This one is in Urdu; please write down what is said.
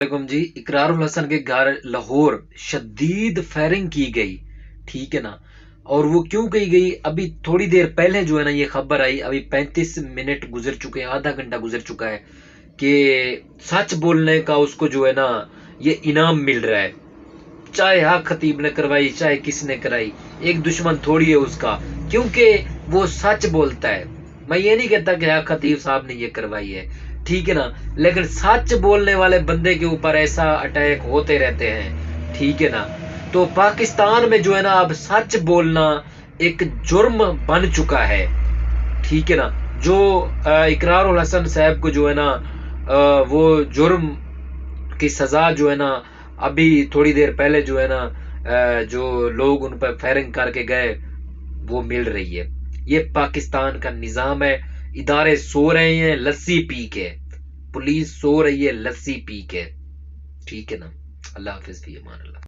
وعلیکم جی، اقرار الحسن کے گھر لاہور شدید فائرنگ کی گئی، ٹھیک ہے نا؟ اور وہ کیوں کی گئی؟ ابھی تھوڑی دیر پہلے جو ہے نا یہ خبر آئی، ابھی 35 منٹ گزر چکے ہیں، آدھا گھنٹہ گزر چکا ہے کہ سچ بولنے کا اس کو جو ہے نا یہ انعام مل رہا ہے، چاہے حق خطیب نے کروائی چاہے کس نے کرائی، ایک دشمن تھوڑی ہے اس کا، کیونکہ وہ سچ بولتا ہے۔ میں یہ نہیں کہتا کہ حق خطیب صاحب نے یہ کروائی ہے، ٹھیک ہے نا، لیکن سچ بولنے والے بندے کے اوپر ایسا اٹیک ہوتے رہتے ہیں، ٹھیک ہے نا۔ تو پاکستان میں جو ہے نا اب سچ بولنا ایک جرم بن چکا ہے، ٹھیک ہے نا۔ جو اقرار الحسن صاحب کو جو ہے نا وہ جرم کی سزا جو ہے نا ابھی تھوڑی دیر پہلے جو ہے نا جو لوگ ان پر فائرنگ کر کے گئے وہ مل رہی ہے۔ یہ پاکستان کا نظام ہے، ادارے سو رہے ہیں لسی پی کے، پولیس سو رہی ہے لسی پی کے، ٹھیک ہے نا۔ اللہ حافظ، فی امان اللہ۔